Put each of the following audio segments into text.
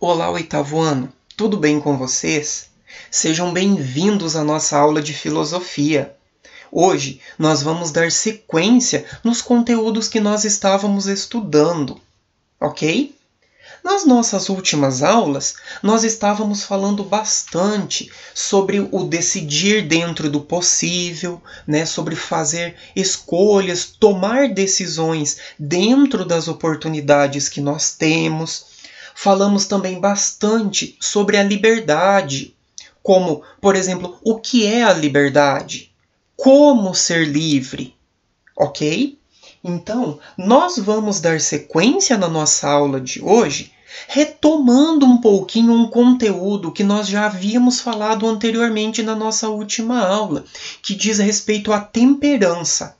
Olá, oitavo ano! Tudo bem com vocês? Sejam bem-vindos à nossa aula de filosofia. Hoje nós vamos dar sequência nos conteúdos que nós estávamos estudando, ok? Nas nossas últimas aulas, nós estávamos falando bastante sobre o decidir dentro do possível, sobre fazer escolhas, tomar decisões dentro das oportunidades que nós temos. Falamos também bastante sobre a liberdade, como, por exemplo, o que é a liberdade? Como ser livre? Ok? Então, nós vamos dar sequência na nossa aula de hoje, retomando um pouquinho um conteúdo que nós já havíamos falado anteriormente na nossa última aula, que diz respeito à temperança.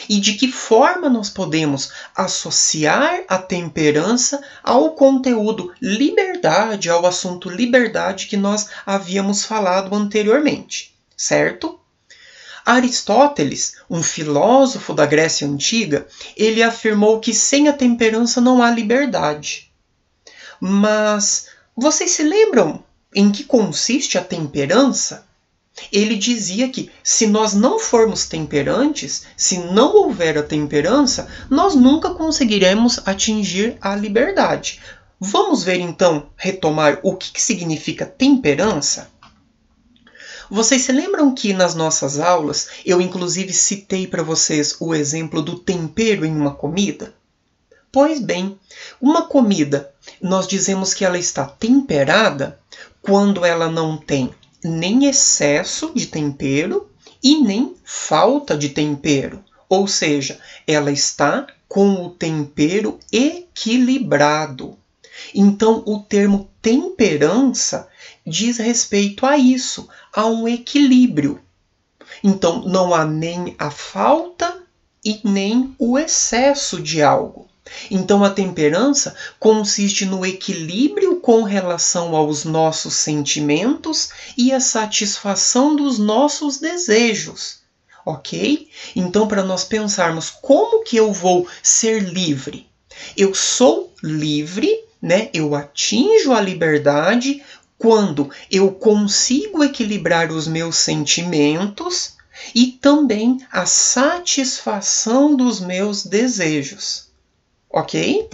E de que forma nós podemos associar a temperança ao conteúdo liberdade, ao assunto liberdade que nós havíamos falado anteriormente, certo? Aristóteles, um filósofo da Grécia Antiga, ele afirmou que sem a temperança não há liberdade. Mas vocês se lembram em que consiste a temperança? Ele dizia que se nós não formos temperantes, se não houver a temperança, nós nunca conseguiremos atingir a liberdade. Vamos ver então, retomar o que significa temperança? Vocês se lembram que nas nossas aulas eu inclusive citei para vocês o exemplo do tempero em uma comida? Pois bem, uma comida, nós dizemos que ela está temperada quando ela não tem nem excesso de tempero e nem falta de tempero. Ou seja, ela está com o tempero equilibrado. Então, o termo temperança diz respeito a isso, a um equilíbrio. Então, não há nem a falta e nem o excesso de algo. Então, a temperança consiste no equilíbrio com relação aos nossos sentimentos e a satisfação dos nossos desejos, ok? Então, para nós pensarmos como que eu vou ser livre? Eu sou livre, eu atinjo a liberdade quando eu consigo equilibrar os meus sentimentos e também a satisfação dos meus desejos. Ok?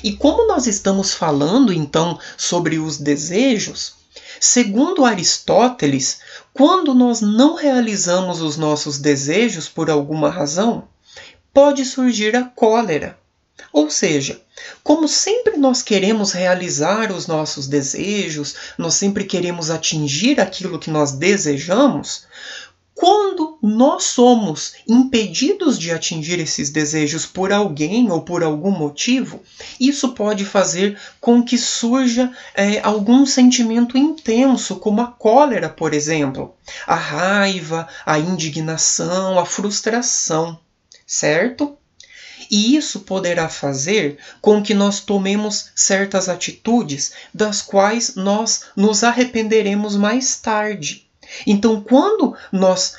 E como nós estamos falando, então, sobre os desejos, segundo Aristóteles, quando nós não realizamos os nossos desejos por alguma razão, pode surgir a cólera. Ou seja, como sempre nós queremos realizar os nossos desejos, nós sempre queremos atingir aquilo que nós desejamos, quando nós somos impedidos de atingir esses desejos por alguém ou por algum motivo, isso pode fazer com que surja algum sentimento intenso, como a cólera, por exemplo, a raiva, a indignação, a frustração, certo? E isso poderá fazer com que nós tomemos certas atitudes das quais nós nos arrependeremos mais tarde. Então, quando nós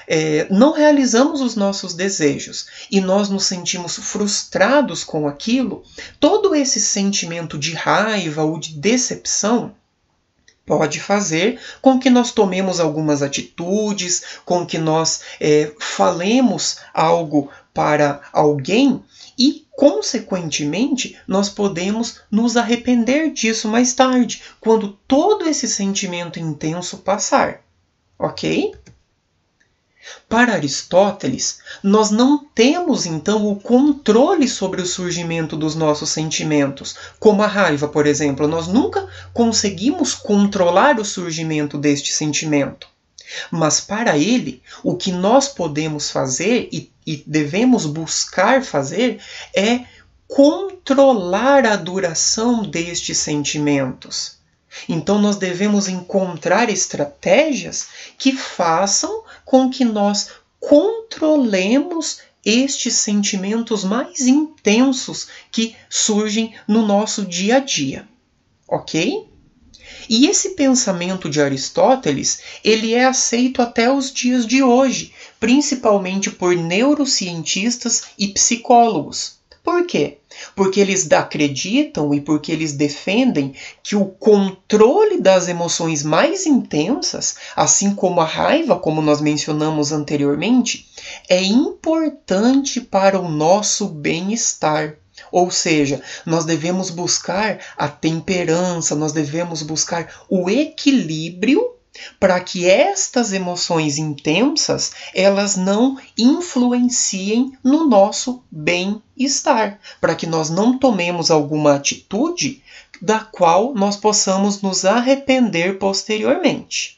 não realizamos os nossos desejos e nós nos sentimos frustrados com aquilo, todo esse sentimento de raiva ou de decepção pode fazer com que nós tomemos algumas atitudes, com que nós falemos algo para alguém e, consequentemente, nós podemos nos arrepender disso mais tarde, quando todo esse sentimento intenso passar. Ok? Para Aristóteles, nós não temos então o controle sobre o surgimento dos nossos sentimentos, como a raiva, por exemplo. Nós nunca conseguimos controlar o surgimento deste sentimento. Mas para ele, o que nós podemos fazer e devemos buscar fazer é controlar a duração destes sentimentos. Então, nós devemos encontrar estratégias que façam com que nós controlemos estes sentimentos mais intensos que surgem no nosso dia a dia. Ok? E esse pensamento de Aristóteles, ele é aceito até os dias de hoje, principalmente por neurocientistas e psicólogos. Por quê? Porque eles acreditam e porque eles defendem que o controle das emoções mais intensas, assim como a raiva, como nós mencionamos anteriormente, é importante para o nosso bem-estar. Ou seja, nós devemos buscar a temperança, nós devemos buscar o equilíbrio para que estas emoções intensas elas não influenciem no nosso bem-estar, para que nós não tomemos alguma atitude da qual nós possamos nos arrepender posteriormente.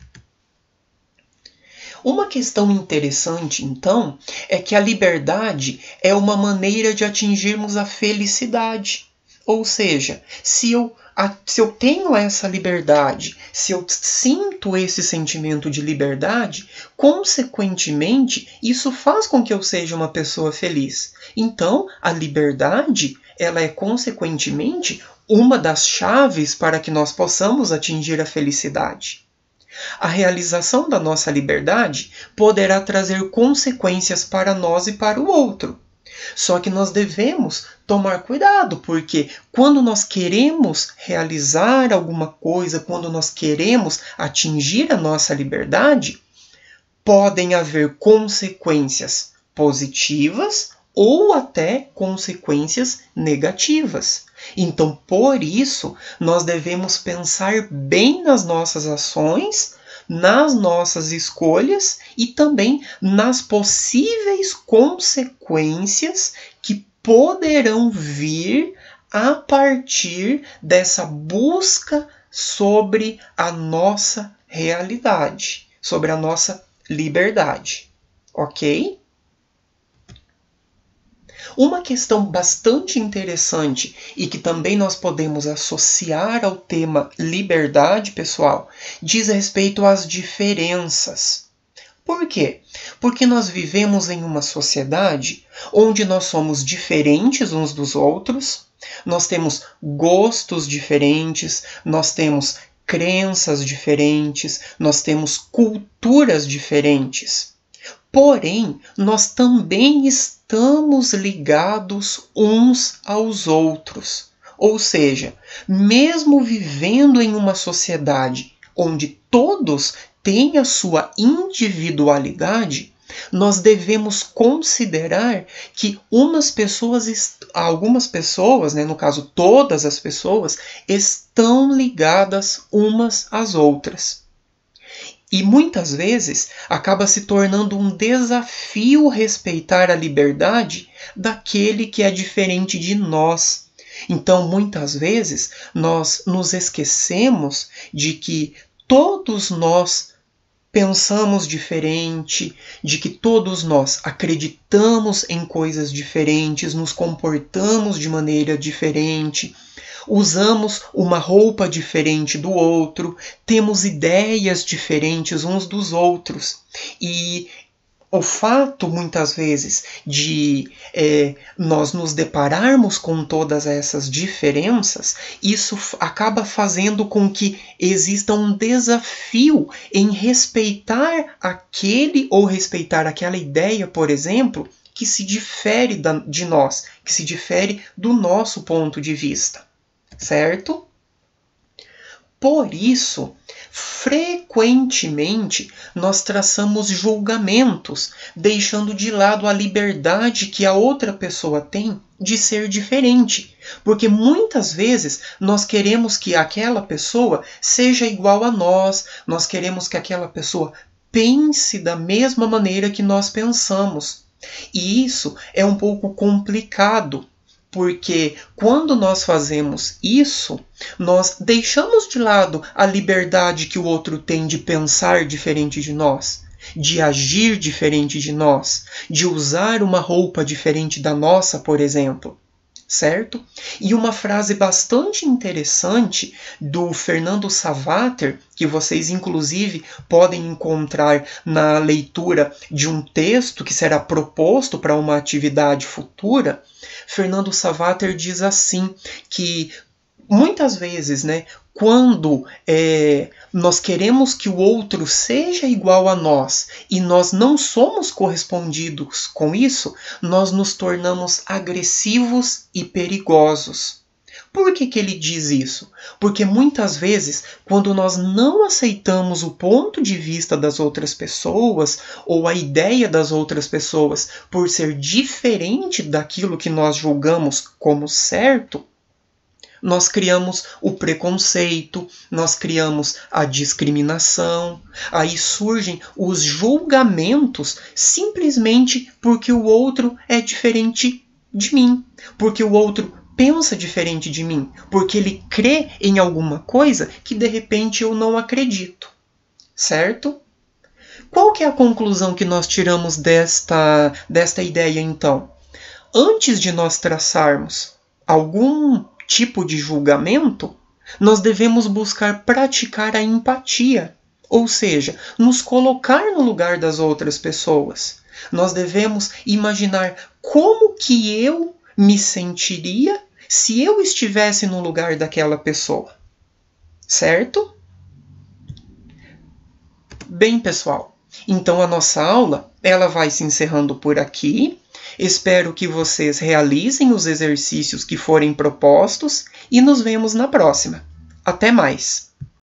Uma questão interessante, então, é que a liberdade é uma maneira de atingirmos a felicidade. Ou seja, se eu tenho essa liberdade, se eu sinto esse sentimento de liberdade, consequentemente, isso faz com que eu seja uma pessoa feliz. Então, a liberdade, ela é consequentemente uma das chaves para que nós possamos atingir a felicidade. A realização da nossa liberdade poderá trazer consequências para nós e para o outro. Só que nós devemos tomar cuidado, porque quando nós queremos realizar alguma coisa, quando nós queremos atingir a nossa liberdade, podem haver consequências positivas ou até consequências negativas. Então, por isso, nós devemos pensar bem nas nossas ações, nas nossas escolhas e também nas possíveis consequências que poderão vir a partir dessa busca sobre a nossa realidade, sobre a nossa liberdade. Ok? Uma questão bastante interessante e que também nós podemos associar ao tema liberdade, pessoal, diz respeito às diferenças. Por quê? Porque nós vivemos em uma sociedade onde nós somos diferentes uns dos outros, nós temos gostos diferentes, nós temos crenças diferentes, nós temos culturas diferentes. Porém, nós também estamos ligados uns aos outros. Ou seja, mesmo vivendo em uma sociedade onde todos têm a sua individualidade, nós devemos considerar que algumas pessoas, no caso todas as pessoas, estão ligadas umas às outras. E muitas vezes acaba se tornando um desafio respeitar a liberdade daquele que é diferente de nós. Então, muitas vezes, nós nos esquecemos de que todos nós pensamos diferente, de que todos nós acreditamos em coisas diferentes, nos comportamos de maneira diferente, usamos uma roupa diferente do outro, temos ideias diferentes uns dos outros. E o fato, muitas vezes, de nós nos depararmos com todas essas diferenças, isso acaba fazendo com que exista um desafio em respeitar aquele ou respeitar aquela ideia, por exemplo, que se difere de nós, que se difere do nosso ponto de vista. Certo? Por isso, frequentemente nós traçamos julgamentos, deixando de lado a liberdade que a outra pessoa tem de ser diferente. Porque muitas vezes nós queremos que aquela pessoa seja igual a nós, nós queremos que aquela pessoa pense da mesma maneira que nós pensamos. E isso é um pouco complicado. Porque quando nós fazemos isso, nós deixamos de lado a liberdade que o outro tem de pensar diferente de nós, de agir diferente de nós, de usar uma roupa diferente da nossa, por exemplo. Certo? E uma frase bastante interessante do Fernando Savater, que vocês inclusive podem encontrar na leitura de um texto que será proposto para uma atividade futura. Fernando Savater diz assim, que muitas vezes, né, quando nós queremos que o outro seja igual a nós e nós não somos correspondidos com isso, nós nos tornamos agressivos e perigosos. Por que ele diz isso? Porque muitas vezes, quando nós não aceitamos o ponto de vista das outras pessoas ou a ideia das outras pessoas por ser diferente daquilo que nós julgamos como certo, nós criamos o preconceito, nós criamos a discriminação, aí surgem os julgamentos simplesmente porque o outro é diferente de mim, porque o outro pensa diferente de mim, porque ele crê em alguma coisa que de repente eu não acredito, certo? Qual que é a conclusão que nós tiramos desta ideia então? Antes de nós traçarmos algum tipo de julgamento, nós devemos buscar praticar a empatia, ou seja, nos colocar no lugar das outras pessoas. Nós devemos imaginar como que eu me sentiria se eu estivesse no lugar daquela pessoa. Certo? Bem, pessoal, então a nossa aula ela vai se encerrando por aqui. Espero que vocês realizem os exercícios que forem propostos e nos vemos na próxima. Até mais!